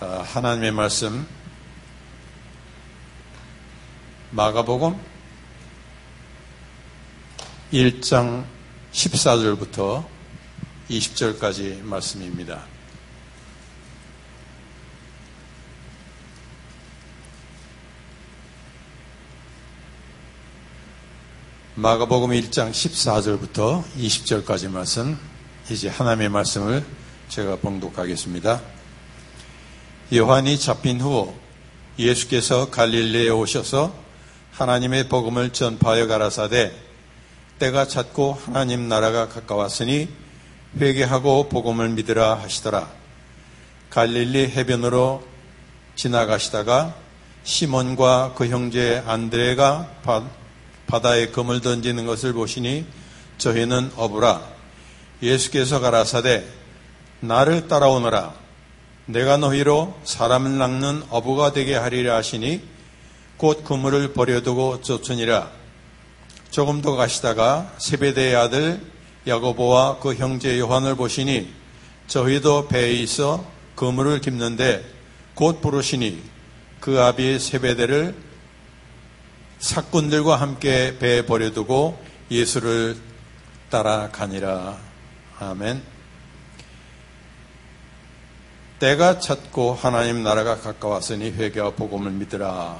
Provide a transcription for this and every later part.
하나님의 말씀 마가복음 1장 14절부터 20절까지 말씀입니다. 마가복음 1장 14절부터 20절까지 말씀, 이제 하나님의 말씀을 제가 봉독하겠습니다. 요한이 잡힌 후 예수께서 갈릴리에 오셔서 하나님의 복음을 전파하여 가라사대 때가 찼고 하나님 나라가 가까웠으니 회개하고 복음을 믿으라 하시더라. 갈릴리 해변으로 지나가시다가 시몬과 그 형제 안드레가 바다에 금을 던지는 것을 보시니 저희는 어부라. 예수께서 가라사대 나를 따라오너라. 내가 너희로 사람을 낚는 어부가 되게 하리라 하시니 곧 그물을 버려두고 쫓으니라. 조금 더 가시다가 세베대의 아들 야고보와 그 형제 요한을 보시니 저희도 배에 있어 그물을 깁는데 곧 부르시니 그 아비 세베대를 사꾼들과 함께 배에 버려두고 예수를 따라가니라. 아멘. 때가 찼고 하나님 나라가 가까웠으니 회개와 복음을 믿으라.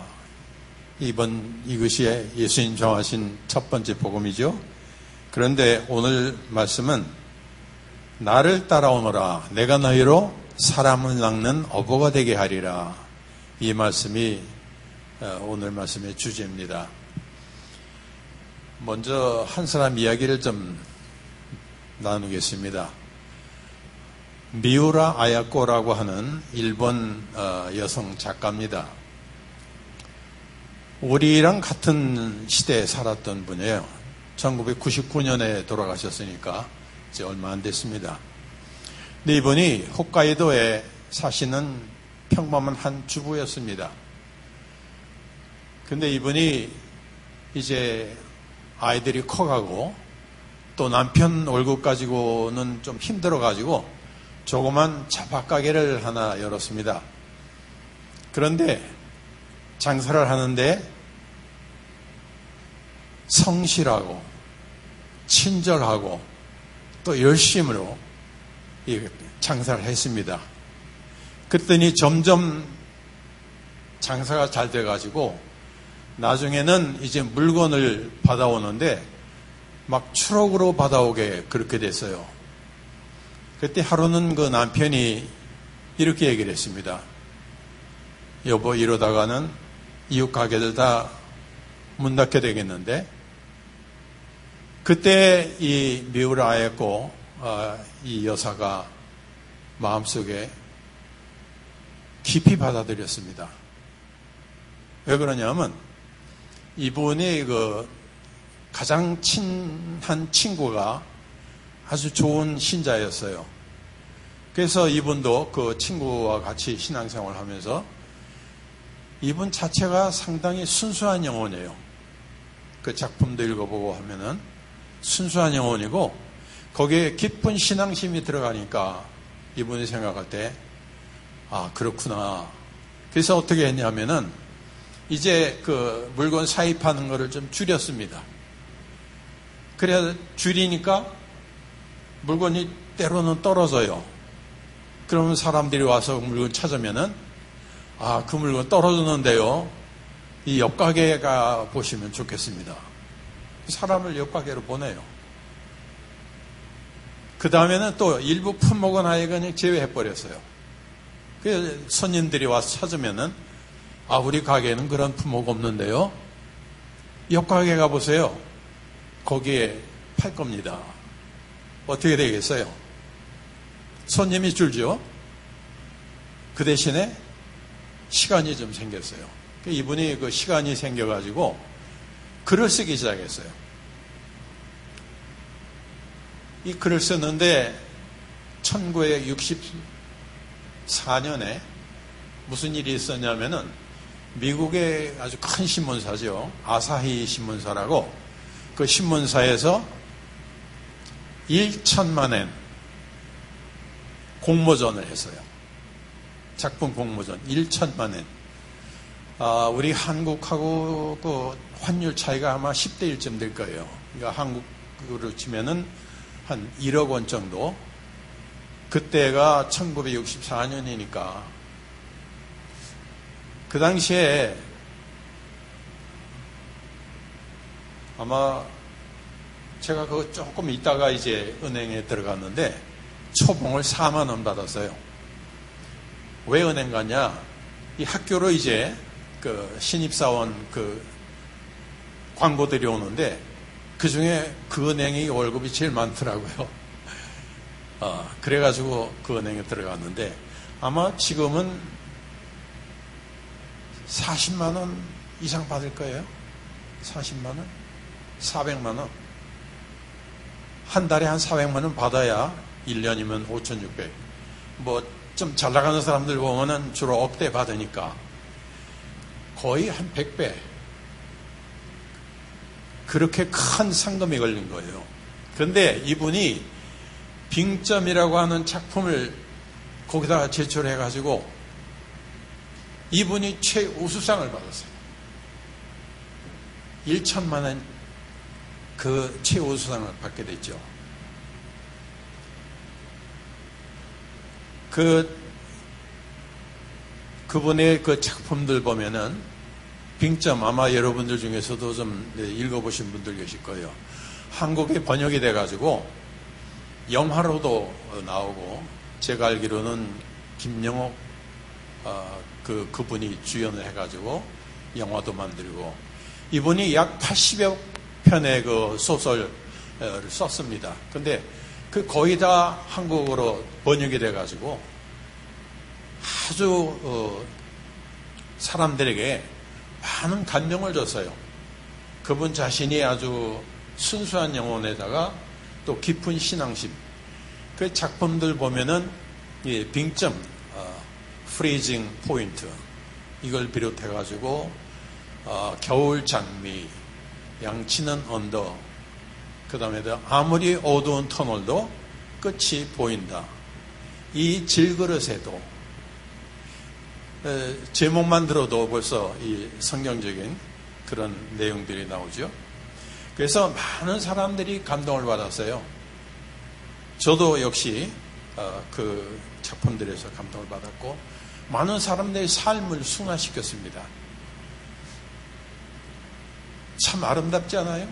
이것이 예수님 정하신 첫 번째 복음이죠. 그런데 오늘 말씀은 나를 따라오너라. 내가 너희로 사람을 낚는 어부가 되게 하리라. 이 말씀이 오늘 말씀의 주제입니다. 먼저 한 사람 이야기를 좀 나누겠습니다. 미우라 아야코라고 하는 일본 여성 작가입니다. 우리랑 같은 시대에 살았던 분이에요. 1999년에 돌아가셨으니까 이제 얼마 안 됐습니다. 근데 이분이 홋카이도에 사시는 평범한 한 주부였습니다. 근데 이분이 이제 아이들이 커가고 또 남편 월급 가지고는 좀 힘들어가지고 조그만 차박가게를 하나 열었습니다. 그런데 장사를 하는데 성실하고 친절하고 또 열심으로 장사를 했습니다. 그랬더니 점점 장사가 잘 돼가지고 나중에는 이제 물건을 받아오는데 막 추럭으로 받아오게 그렇게 됐어요. 그때 하루는 그 남편이 이렇게 얘기를 했습니다. 여보, 이러다가는 이웃 가게들 다 문 닫게 되겠는데. 그때 이 미우라 아야코 이 여사가 마음속에 깊이 받아들였습니다. 왜 그러냐면 이분이 그 가장 친한 친구가 아주 좋은 신자였어요. 그래서 이분도 그 친구와 같이 신앙생활을 하면서 이분 자체가 상당히 순수한 영혼이에요. 그 작품도 읽어보고 하면은 순수한 영혼이고 거기에 깊은 신앙심이 들어가니까 이분이 생각할 때 아, 그렇구나. 그래서 어떻게 했냐면은 이제 그 물건 사입하는 거를 좀 줄였습니다. 그래야 줄이니까 물건이 때로는 떨어져요. 그러면 사람들이 와서 물건 찾으면은 아, 그 물건 떨어졌는데요. 이 옆가게가 보시면 좋겠습니다. 사람을 옆가게로 보내요. 그 다음에는 또 일부 품목은 아예 그냥 제외해버렸어요. 그래서 손님들이 와서 찾으면은 아, 우리 가게에는 그런 품목 없는데요. 옆가게 가보세요. 거기에 팔 겁니다. 어떻게 되겠어요? 손님이 줄죠. 그 대신에 시간이 좀 생겼어요. 이분이 그 시간이 생겨가지고 글을 쓰기 시작했어요. 이 글을 썼는데 1964년에 무슨 일이 있었냐면은 미국의 아주 큰 신문사죠. 아사히 신문사라고 그 신문사에서 1천만 엔 공모전을 했어요. 작품 공모전 1천만 엔. 우리 한국하고 그 환율 차이가 아마 10대 1쯤 될 거예요. 그러니까 한국으로 치면은 한 1억 원 정도. 그때가 1964년이니까 그 당시에 아마 제가 그거 조금 있다가 이제 은행에 들어갔는데 초봉을 4만 원 받았어요. 왜 은행 가냐? 이 학교로 이제 그 신입사원 그 광고들이 오는데 그 중에 그 은행이 월급이 제일 많더라고요. 그래가지고 그 은행에 들어갔는데 아마 지금은 40만 원 이상 받을 거예요. 40만 원? 400만 원? 한 달에 한 400만 원 받아야 1년이면 5,600. 뭐 좀 잘 나가는 사람들 보면은 주로 억대 받으니까 거의 한 100배. 그렇게 큰 상금이 걸린 거예요. 그런데 이분이 빙점이라고 하는 작품을 거기다가 제출해가지고 이분이 최우수상을 받았어요. 1천만 원 그 최우수상을 받게 됐죠. 그분의 그 작품들 보면은 빙점 아마 여러분들 중에서도 좀 읽어보신 분들 계실 거예요. 한국에 번역이 돼가지고 영화로도 나오고 제가 알기로는 김영옥 그분이 주연을 해가지고 영화도 만들고 이분이 약 80여 편의 그 소설을 썼습니다. 근데 그 거의 다 한국어로 번역이 돼가지고 아주 사람들에게 많은 감명을 줬어요. 그분 자신이 아주 순수한 영혼에다가 또 깊은 신앙심. 그 작품들 보면은 이 빙점, 프리징 포인트 이걸 비롯해가지고 겨울 장미, 양치는 언덕, 그 다음에 아무리 어두운 터널도 끝이 보인다. 이 질그릇에도 제목만 들어도 벌써 이 성경적인 그런 내용들이 나오죠. 그래서 많은 사람들이 감동을 받았어요. 저도 역시 그 작품들에서 감동을 받았고 많은 사람들의 삶을 순화시켰습니다. 참 아름답지 않아요?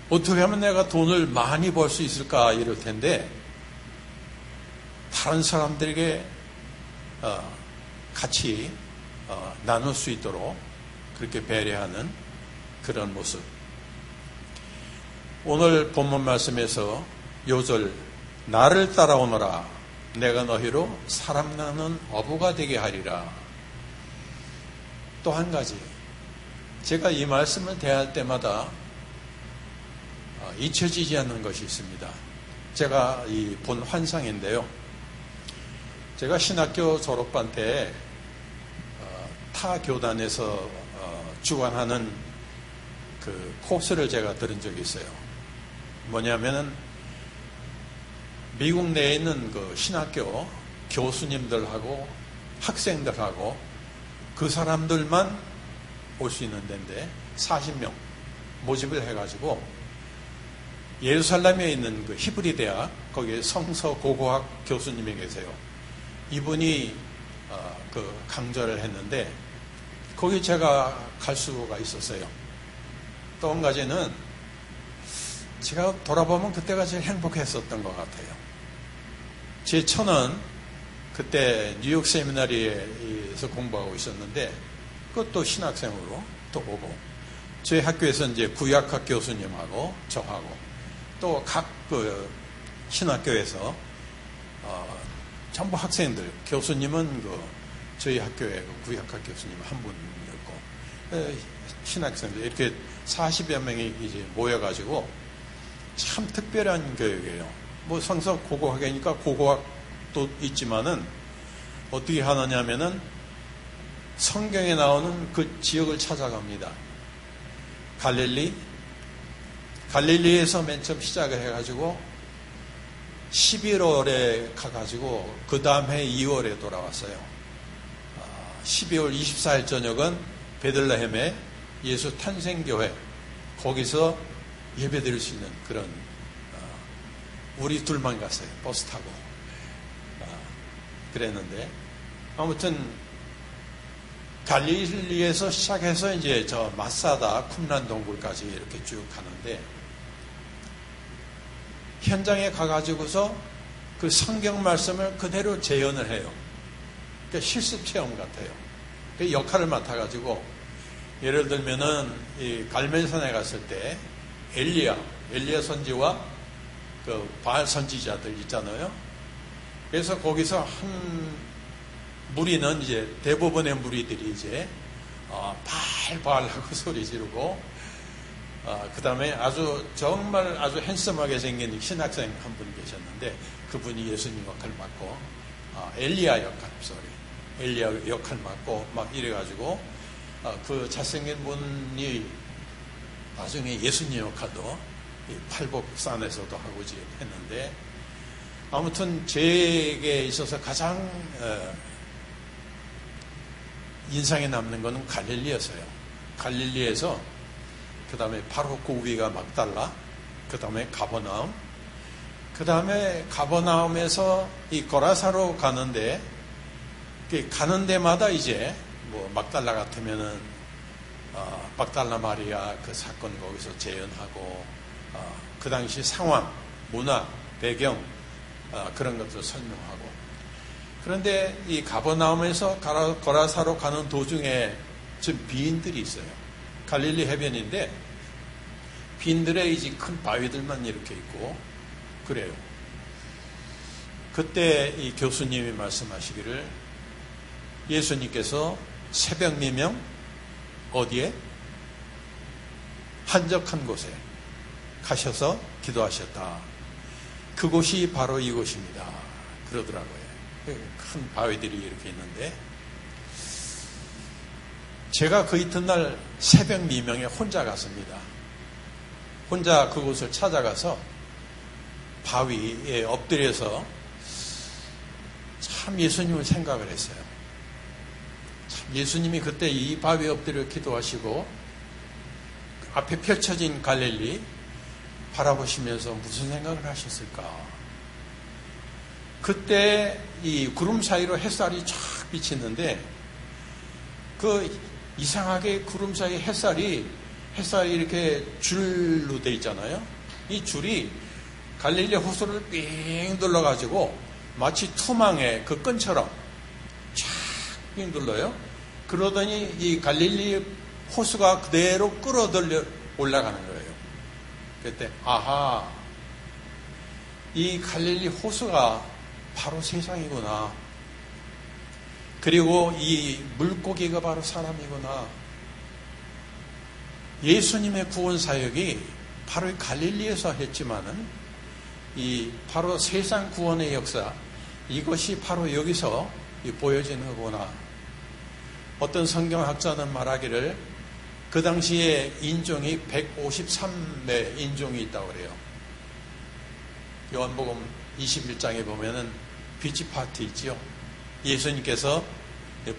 어떻게 하면 내가 돈을 많이 벌 수 있을까 이럴 텐데 다른 사람들에게 같이 나눌 수 있도록 그렇게 배려하는 그런 모습. 오늘 본문 말씀에서 요절 나를 따라오너라 내가 너희로 사람 낳는 어부가 되게 하리라. 또 한 가지 제가 이 말씀을 대할 때마다 잊혀지지 않는 것이 있습니다. 제가 이 본 환상인데요. 제가 신학교 졸업반 때 타 교단에서 주관하는 그 코스를 제가 들은 적이 있어요. 뭐냐면은 미국 내에 있는 그 신학교 교수님들하고 학생들하고 그 사람들만 올 수 있는 데인데 40명 모집을 해가지고 예루살렘에 있는 그 히브리 대학 거기에 성서 고고학 교수님이 계세요. 이분이 그 강좌를 했는데 거기 제가 갈 수가 있었어요. 또 한 가지는 제가 돌아보면 그때가 제일 행복했었던 것 같아요. 제 처는 그때 뉴욕 세미나리에서 공부하고 있었는데 그것도 신학생으로 또 오고 저희 학교에서 이제 구약학 교수님하고 저하고 또 각 그 신학교에서 전부 학생들 교수님은 저희 학교에 구약학 교수님 한 분이었고 신학생들 이렇게 40여 명이 이제 모여가지고 참 특별한 교육이에요. 뭐 성서 고고학이니까 고고학도 있지만은 어떻게 하느냐면은 성경에 나오는 그 지역을 찾아갑니다. 갈릴리에서 맨 처음 시작을 해가지고 11월에 가가지고 그 다음 해 2월에 돌아왔어요. 12월 24일 저녁은 베들레헴에 예수 탄생교회 거기서 예배 드릴 수 있는 그런 우리 둘만 갔어요. 버스 타고 그랬는데 아무튼 갈릴리에서 시작해서 이제 저 마사다 쿰란 동굴까지 이렇게 쭉 가는데 현장에 가가지고서 그 성경 말씀을 그대로 재현을 해요. 그러니까 실습 체험 같아요. 그 역할을 맡아가지고 예를 들면은 이 갈멜산에 갔을 때 엘리야 선지와 그 바알 선지자들 있잖아요. 그래서 거기서 한 무리는 이제 대부분의 무리들이 이제 바알 하고 소리 지르고 그 다음에 정말 아주 핸섬하게 생긴 신학생 한 분 계셨는데 그분이 예수님 역할 맡고 엘리야 역할 맡고 막 이래가지고 그 잘생긴 분이 나중에 예수님 역할도 팔복산에서도 하고 했는데 아무튼 제게 있어서 가장 인상에 남는 것은 갈릴리였어요. 갈릴리에서 그 다음에 바로 그 위가 막달라, 그 다음에 가버나움, 그 다음에 가버나움에서 이 고라사로 가는데 가는 데마다 이제 뭐 막달라 같으면은 막달라 마리아 그 사건 거기서 재현하고 그 당시 상황, 문화, 배경 그런 것들 설명하고 그런데 이 가버나움에서 고라사로 가는 도중에 지금 비인들이 있어요. 갈릴리 해변인데 빈들에 이제 큰 바위들만 이렇게 있고 그래요. 그때 이 교수님이 말씀하시기를 예수님께서 새벽 미명 어디에? 한적한 곳에 가셔서 기도하셨다. 그곳이 바로 이곳입니다. 그러더라고요. 큰 바위들이 이렇게 있는데 제가 그 이튿날 새벽 미명에 혼자 갔습니다. 혼자 그곳을 찾아가서 바위에 엎드려서 참 예수님을 생각을 했어요. 참 예수님이 그때 이 바위에 엎드려 기도하시고 앞에 펼쳐진 갈릴리 바라보시면서 무슨 생각을 하셨을까? 그때 이 구름 사이로 햇살이 쫙 비치는데 그 이상하게 구름 사이 햇살이 이렇게 줄로 돼 있잖아요. 이 줄이 갈릴리 호수를 삥 둘러가지고 마치 투망의 그 끈처럼 쫙삥 둘러요. 그러더니 이 갈릴리 호수가 그대로 끌어들려 올라가는 거예요. 그때 아하, 이 갈릴리 호수가 바로 세상이구나. 그리고 이 물고기가 바로 사람이구나. 예수님의 구원 사역이 바로 갈릴리에서 했지만은 이 바로 세상 구원의 역사 이것이 바로 여기서 보여지는 거구나. 어떤 성경학자는 말하기를 그 당시에 인종이 153매 인종이 있다고 그래요. 요한복음 21장에 보면은 비치 파티 있지요. 예수님께서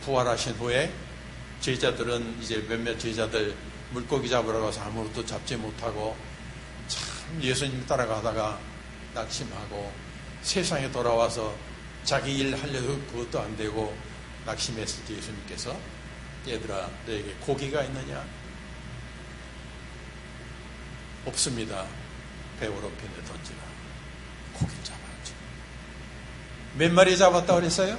부활하신 후에 제자들은 이제 몇몇 제자들 물고기 잡으러 가서 아무것도 잡지 못하고 참 예수님 따라가다가 낙심하고 세상에 돌아와서 자기 일 하려고 그것도 안 되고 낙심했을 때 예수님께서 얘들아 너에게 고기가 있느냐? 없습니다. 배우로 편에 던지라. 고기 잡았죠. 몇 마리 잡았다고 그랬어요?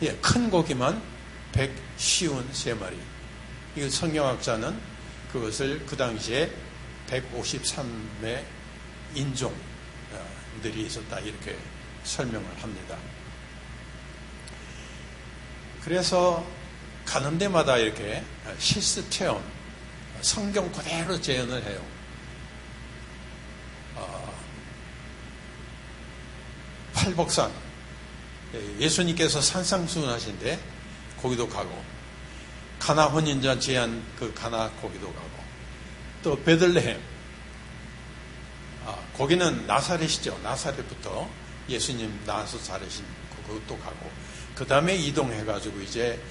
예, 큰 고기만 153마리. 이 성경학자는 그것을 그 당시에 153의 인종들이 있었다 이렇게 설명을 합니다. 그래서 가는 데마다 이렇게 실습 체험, 성경 그대로 재현을 해요. 팔복산, 예수님께서 산상수훈하신데 거기도 가고, 가나 혼인잔치한 그 가나 거기도 가고, 또 베들레헴, 거기는 나사렛이죠. 나사렛부터 예수님 낳아서 자르신 그것도 가고, 그 다음에 이동해가지고 이제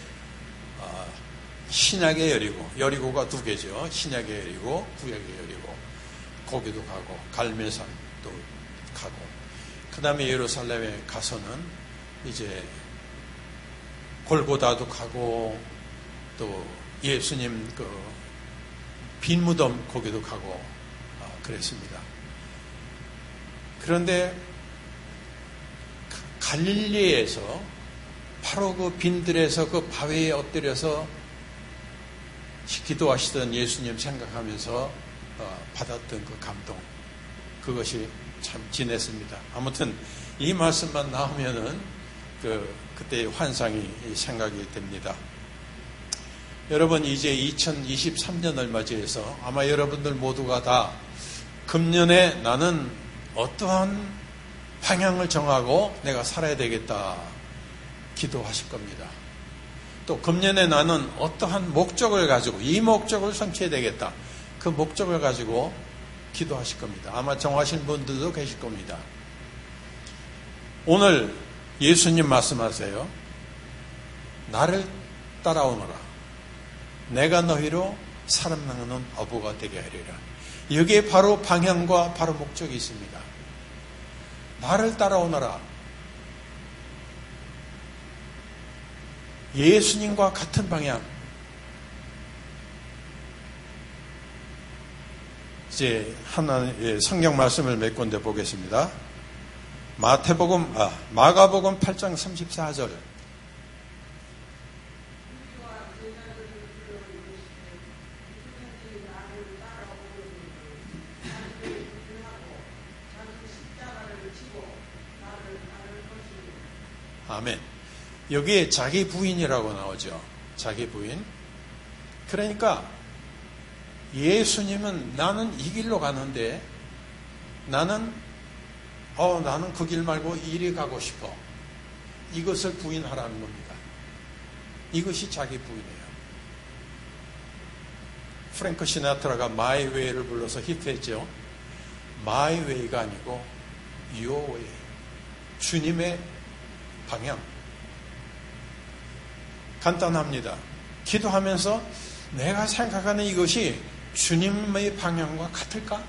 신약의 여리고가 두 개죠. 신약의 여리고, 구약의 여리고, 거기도 가고, 갈멜산도 가고, 그 다음에 예루살렘에 가서는 이제 골고다도 가고, 또 예수님 빈 무덤 거기도 가고 그랬습니다. 그런데 갈릴리에서 바로 그 빈들에서 그 바위에 엎드려서 기도하시던 예수님 생각하면서 받았던 그 감동, 그것이 참 진했습니다. 아무튼 이 말씀만 나오면은 그때의 환상이 생각이 됩니다. 여러분, 이제 2023년을 맞이해서 아마 여러분들 모두가 다 금년에 나는 어떠한 방향을 정하고 내가 살아야 되겠다 기도하실 겁니다. 또 금년에 나는 어떠한 목적을 가지고 이 목적을 성취해야 되겠다, 그 목적을 가지고 기도하실 겁니다. 아마 정하신 분들도 계실 겁니다. 오늘 예수님 말씀하세요. 나를 따라오너라. 내가 너희로 사람 낳는 어부가 되게 하리라. 여기에 바로 방향과 바로 목적이 있습니다. 나를 따라오너라. 예수님과 같은 방향. 이제 하나의 성경 말씀을 몇 군데 보겠습니다. 마가복음 8장 34절. 아멘. 여기에 자기 부인이라고 나오죠. 자기 부인. 그러니까 예수님은 나는 이 길로 가는데 나는 그 길 말고 이리 가고 싶어. 이것을 부인하라는 겁니다. 이것이 자기 부인이에요. 프랭크 시나트라가 My Way를 불러서 히트했죠. My Way가 아니고 Your Way. 주님의 방향. 간단합니다. 기도하면서 내가 생각하는 이것이 주님의 방향과 같을까?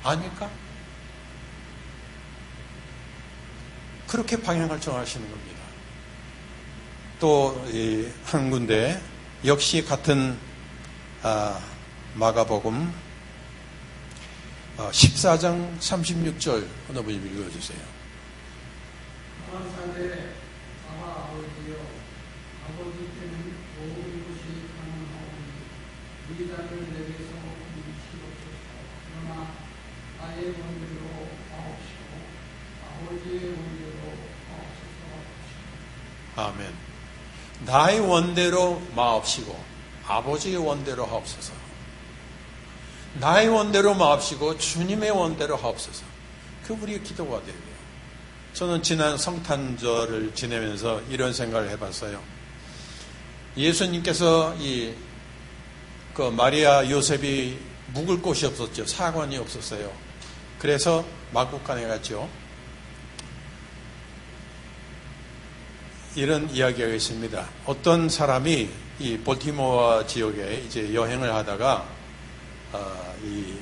아닐까? 그렇게 방향을 정하시는 겁니다. 또 한 군데 역시 같은 마가복음 14장 36절 어느 분이 읽어주세요. 사대 아바 아버지여, 아버지께는 모든 것이 가능하오니 이 땅을 내게서 옮기시옵소서. 그러나 나의 원대로 하옵시고 아버지의 원대로 하옵소서. 아멘. 나의 원대로 마옵시고 아버지의 원대로 하옵소서. 나의 원대로 마옵시고 주님의 원대로 하옵소서. 그 우리의 기도가 돼요. 저는 지난 성탄절을 지내면서 이런 생각을 해봤어요. 예수님께서 그 마리아 요셉이 묵을 곳이 없었죠. 사관이 없었어요. 그래서 마구간에 갔죠. 이런 이야기가 있습니다. 어떤 사람이 이 볼티모어 지역에 이제 여행을 하다가 이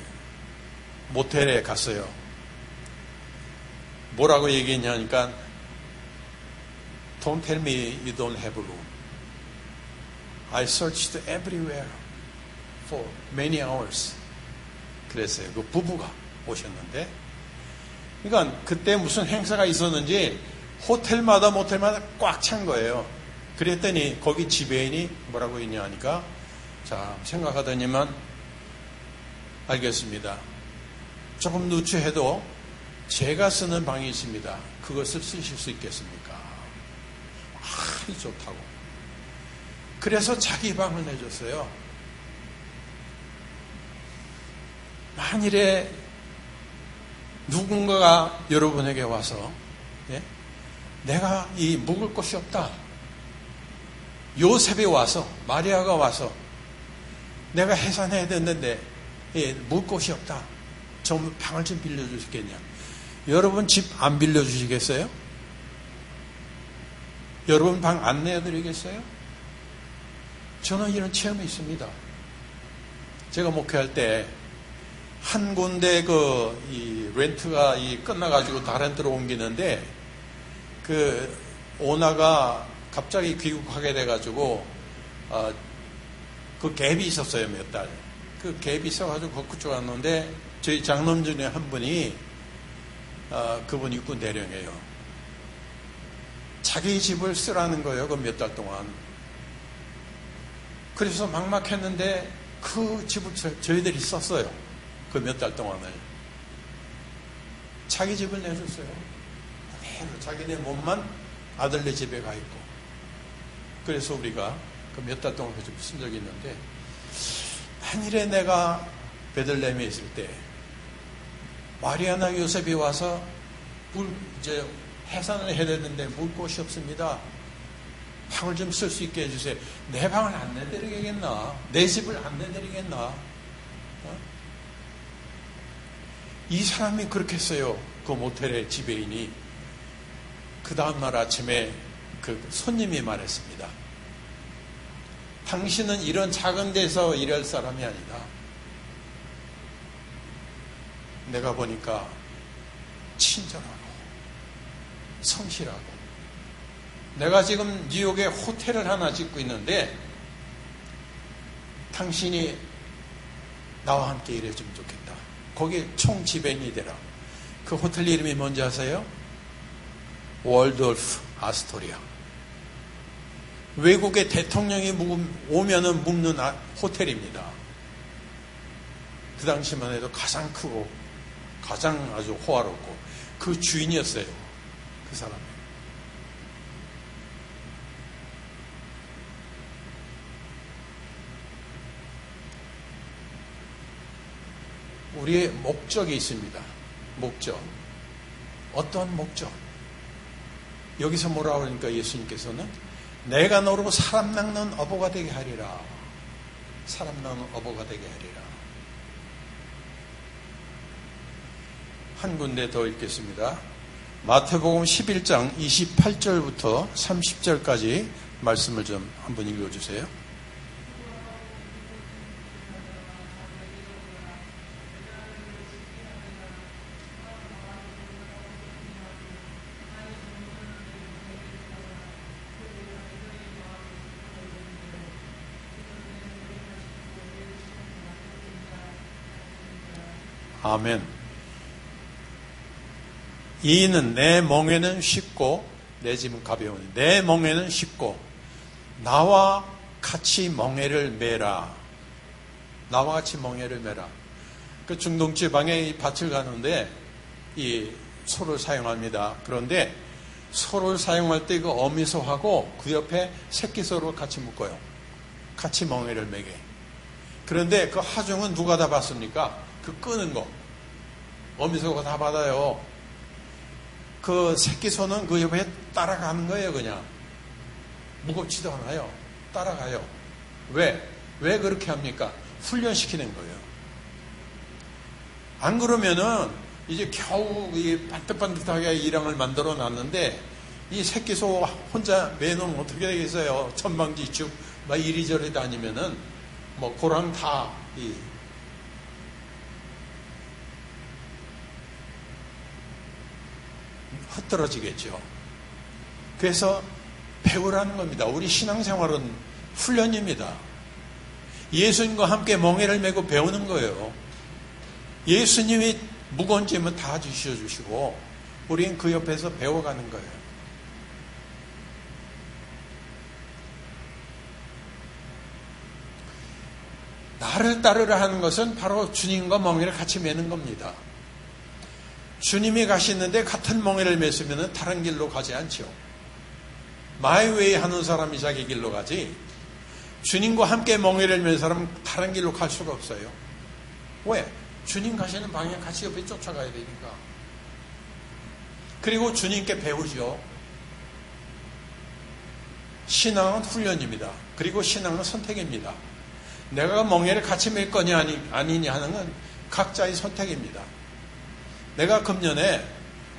모텔에 갔어요. 뭐라고 얘기했냐니까 Don't tell me you don't have a room. I searched everywhere for many hours. 그랬어요. 그 부부가 오셨는데, 그러니까 그때 무슨 행사가 있었는지 호텔마다 모텔마다 꽉 찬 거예요. 그랬더니 거기 지배인이 뭐라고 했냐 하니까, 자, 생각하더니만 알겠습니다. 조금 누추해도 제가 쓰는 방이 있습니다. 그것을 쓰실 수 있겠습니까? 좋다고. 그래서 자기 방을 내줬어요. 만일에 누군가가 여러분에게 와서 내가 이 묵을 곳이 없다. 요셉이 와서, 마리아가 와서 내가 해산해야 됐는데 묵을 곳이 없다. 좀 방을 좀 빌려주시겠냐? 여러분 집 안 빌려주시겠어요? 여러분 방 안 내드리겠어요? 저는 이런 체험이 있습니다. 제가 목회할 때 한 군데 이 렌트가 끝나가지고 다른 데로 옮기는데 그 오너가 갑자기 귀국하게 돼가지고 그 갭이 있었어요, 몇 달. 그 갭이 있어가지고 그쪽 왔는데 저희 장놈 중에 한 분이 그분이 육군 대령이에요. 자기 집을 쓰라는 거예요, 그 몇 달 동안. 그래서 막막했는데 그 집을 저희들이 썼어요. 그 몇 달 동안을. 자기 집을 내줬어요. 그대로 자기네 몸만 아들네 집에 가 있고. 그래서 우리가 그 몇 달 동안 그 집을 쓴 적이 있는데, 만일에 내가 베들레헴에 있을 때 마리아나 요셉이 와서 이제 해산을 해야 되는데 물 곳이 없습니다. 방을 좀 쓸 수 있게 해주세요. 내 방을 안 내드리겠나? 내 집을 안 내드리겠나? 이 사람이 그렇게 했어요. 그 모텔의 지배인이. 그 다음날 아침에 그 손님이 말했습니다. 당신은 이런 작은 데서 일할 사람이 아니다. 내가 보니까 친절하고 성실하고, 내가 지금 뉴욕에 호텔을 하나 짓고 있는데 당신이 나와 함께 일해주면 좋겠다. 거기 총 지배인이 되라. 그 호텔 이름이 뭔지 아세요? 월돌프 아스토리아. 외국의 대통령이 오면은 묵는 호텔입니다. 그 당시만 해도 가장 크고 가장 아주 호화롭고, 그 주인이었어요, 그 사람. 우리의 목적이 있습니다. 목적. 어떠한 목적? 여기서 뭐라고 하니까 예수님께서는 내가 너로 사람 낚는 어부가 되게 하리라. 사람 낚는 어부가 되게 하리라. 한 군데 더 읽겠습니다. 마태복음 11장 28절부터 30절까지 말씀을 좀 한번 읽어주세요. 아멘. 이는 내 멍에는 쉽고 내 짐은 가벼우니, 내 멍에는 쉽고 나와 같이 멍에를 메라. 나와 같이 멍에를 메라. 그 중동 지방에 이 밭을 가는데 이 소를 사용합니다. 그런데 소를 사용할 때 그 어미소하고 그 옆에 새끼소를 같이 묶어요. 같이 멍에를 매게. 그런데 그 하중은 누가 다 받습니까? 그 끄는 거. 어미소가 다 받아요. 그 새끼소는 그 옆에 따라가는 거예요, 그냥. 무겁지도 않아요. 따라가요. 왜? 왜 그렇게 합니까? 훈련시키는 거예요. 안 그러면은 이제 겨우 이 반듯반듯하게 일항을 만들어 놨는데 이 새끼소 혼자 매놓으면 어떻게 되겠어요? 천방지축 막 이리저리 다니면은 뭐 고랑 다 흩어지겠죠. 그래서 배우라는 겁니다. 우리 신앙생활은 훈련입니다. 예수님과 함께 멍에를 메고 배우는 거예요. 예수님이 무거운 짐은 다 주셔주시고 우리는 그 옆에서 배워가는 거예요. 나를 따르라 하는 것은 바로 주님과 멍에를 같이 메는 겁니다. 주님이 가시는데 같은 멍에를 메으면 다른 길로 가지 않죠. 마이웨이 하는 사람이 자기 길로 가지, 주님과 함께 멍에를 맨 사람은 다른 길로 갈 수가 없어요. 왜? 주님 가시는 방향 같이 옆에 쫓아가야 되니까. 그리고 주님께 배우죠. 신앙은 훈련입니다. 그리고 신앙은 선택입니다. 내가 멍에를 같이 맬 거냐 아니냐 하는 건 각자의 선택입니다. 내가 금년에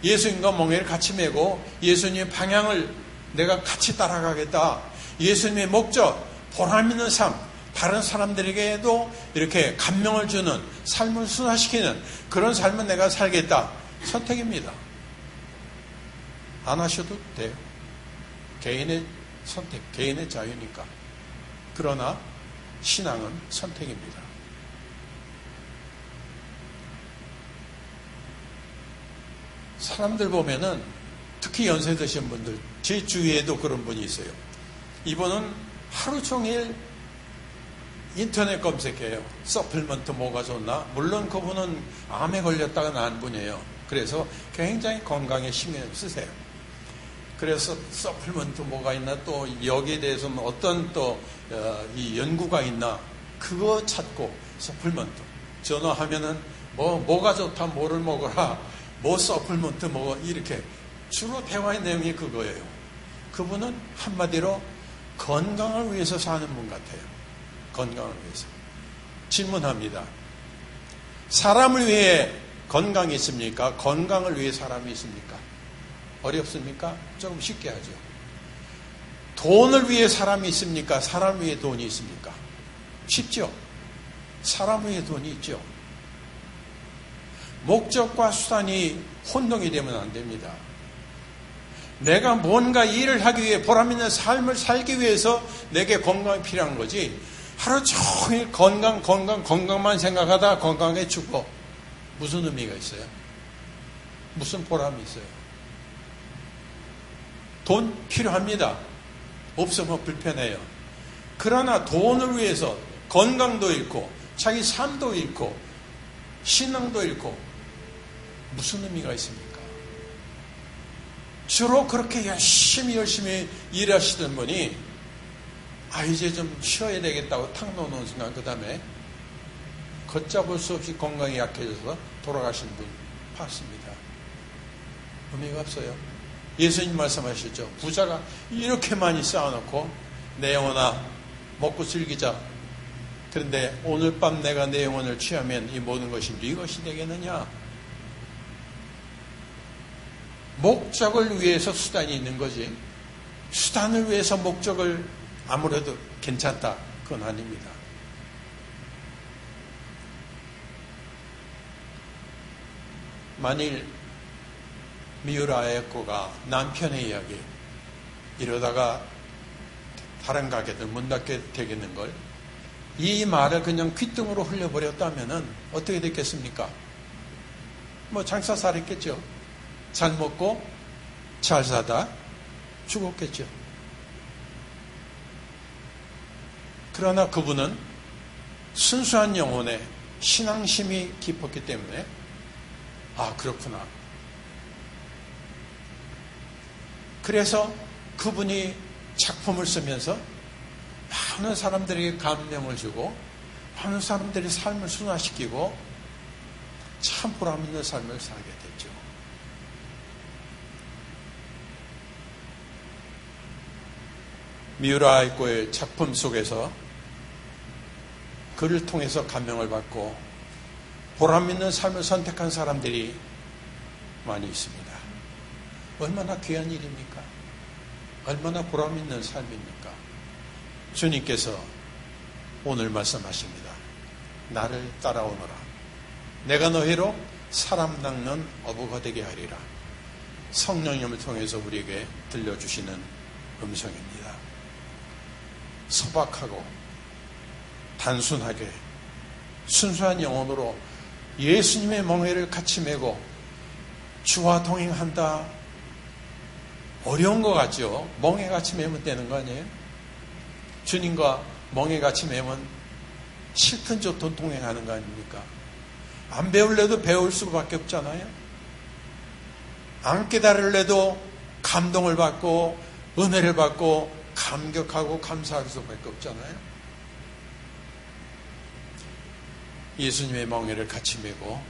예수님과 멍에를 같이 메고 예수님의 방향을 내가 같이 따라가겠다. 예수님의 목적, 보람 있는 삶, 다른 사람들에게도 이렇게 감명을 주는 삶을 순화시키는 그런 삶을 내가 살겠다. 선택입니다. 안 하셔도 돼요. 개인의 선택, 개인의 자유니까. 그러나 신앙은 선택입니다. 사람들 보면은 특히 연세 드신 분들, 제 주위에도 그런 분이 있어요. 이분은 하루 종일 인터넷 검색해요. 서플먼트 뭐가 좋나? 물론 그분은 암에 걸렸다가 나은 분이에요. 그래서 굉장히 건강에 신경을 쓰세요. 그래서 서플먼트 뭐가 있나, 또 여기에 대해서는 어떤 또 이 연구가 있나, 그거 찾고 서플먼트 전화하면은 뭐가 좋다, 뭐를 먹어라, 뭐 서플먼트 먹어, 이렇게 주로 대화의 내용이 그거예요. 그분은 한마디로 건강을 위해서 사는 분 같아요. 건강을 위해서. 질문합니다. 사람을 위해 건강이 있습니까? 건강을 위해 사람이 있습니까? 어렵습니까? 조금 쉽게 하죠. 돈을 위해 사람이 있습니까? 사람 위해 돈이 있습니까? 쉽죠? 사람 위해 돈이 있죠. 목적과 수단이 혼동이 되면 안 됩니다. 내가 뭔가 일을 하기 위해 보람있는 삶을 살기 위해서 내게 건강이 필요한 거지, 하루 종일 건강만 생각하다 건강에 죽어. 무슨 의미가 있어요? 무슨 보람이 있어요? 돈 필요합니다. 없으면 불편해요. 그러나 돈을 위해서 건강도 잃고 자기 삶도 잃고 신앙도 잃고 무슨 의미가 있습니까? 주로 그렇게 열심히 일하시던 분이 이제 좀 쉬어야 되겠다고 탁 놓는 순간 그 다음에 걷잡을 수 없이 건강이 약해져서 돌아가신 분 봤습니다. 의미가 없어요. 예수님 말씀하셨죠. 부자가 이렇게 많이 쌓아놓고 내 영혼아 먹고 즐기자. 그런데 오늘 밤 내가 내 영혼을 취하면 이 모든 것이 네 것이 되겠느냐. 목적을 위해서 수단이 있는 거지, 수단을 위해서 목적을 아무래도 괜찮다, 그건 아닙니다. 만일 미우라 아에코가 남편의 이야기, 이러다가 다른 가게들 문 닫게 되겠는 걸, 이 말을 그냥 귓등으로 흘려버렸다면 어떻게 됐겠습니까? 장사 잘했겠죠. 잘 먹고 잘 사다 죽었겠죠. 그러나 그분은 순수한 영혼에 신앙심이 깊었기 때문에 그렇구나. 그래서 그분이 작품을 쓰면서 많은 사람들에게 감명을 주고 많은 사람들의 삶을 순화시키고 참 보람 있는 삶을 살게 됐죠. 미우라 아에코의 작품 속에서 그를 통해서 감명을 받고 보람 있는 삶을 선택한 사람들이 많이 있습니다. 얼마나 귀한 일입니까? 얼마나 보람 있는 삶입니까? 주님께서 오늘 말씀하십니다. 나를 따라오너라. 내가 너희로 사람 낚는 어부가 되게 하리라. 성령님을 통해서 우리에게 들려주시는 음성입니다. 소박하고 단순하게 순수한 영혼으로 예수님의 멍에를 같이 메고 주와 동행한다. 어려운 것 같죠? 멍에 같이 메면 되는 거 아니에요? 주님과 멍에 같이 메면 싫든 좋든 동행하는 거 아닙니까? 안 배울래도 배울 수밖에 없잖아요. 안 깨달을래도 감동을 받고 은혜를 받고 감격하고 감사할 수밖에 없잖아요. 예수님의 멍에를 같이 메고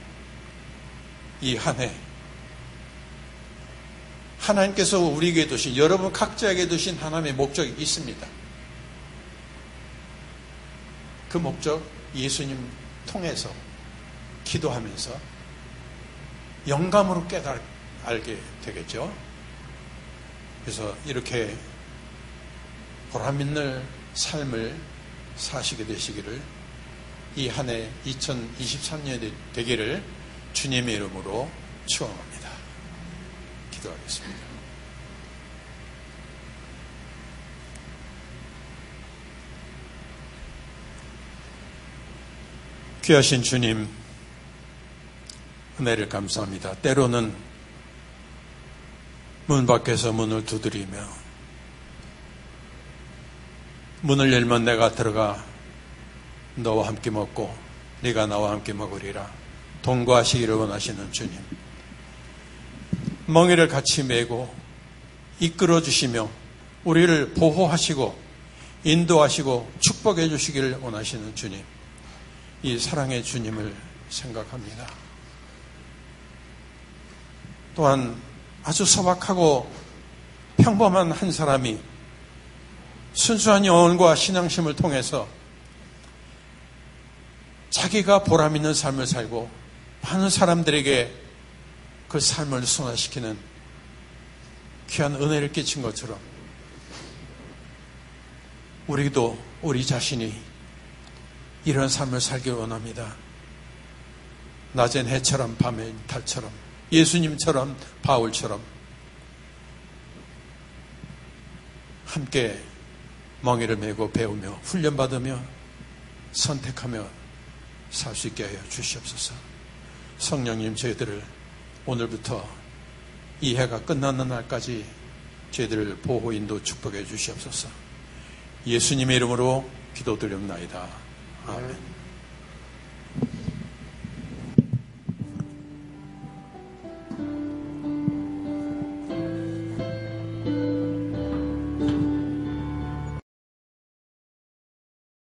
이 한 해 하나님께서 우리에게 두신, 여러분 각자에게 두신 하나님의 목적이 있습니다. 그 목적 예수님 통해서 기도하면서 영감으로 알게 되겠죠. 그래서 이렇게 보람있는 삶을 사시게 되시기를, 이 한 해 2023년이 되기를 주님의 이름으로 축원합니다. 기도하겠습니다. 귀하신 주님, 은혜를 감사합니다. 때로는 문 밖에서 문을 두드리며, 문을 열면 내가 들어가 너와 함께 먹고 네가 나와 함께 먹으리라 동거하시기를 원하시는 주님, 멍에를 같이 메고 이끌어 주시며 우리를 보호하시고 인도하시고 축복해 주시기를 원하시는 주님, 이 사랑의 주님을 생각합니다. 또한 아주 소박하고 평범한 한 사람이 순수한 영혼과 신앙심을 통해서 자기가 보람있는 삶을 살고 많은 사람들에게 그 삶을 순화시키는 귀한 은혜를 끼친 것처럼, 우리도 우리 자신이 이런 삶을 살기 원합니다. 낮엔 해처럼 밤엔 달처럼, 예수님처럼 바울처럼 함께 멍에를 메고 배우며 훈련받으며 선택하며 살 수 있게 하여 주시옵소서. 성령님, 저희들을 오늘부터 이 해가 끝나는 날까지 저희들을 보호 인도 축복해 주시옵소서. 예수님의 이름으로 기도드립나이다. 아멘.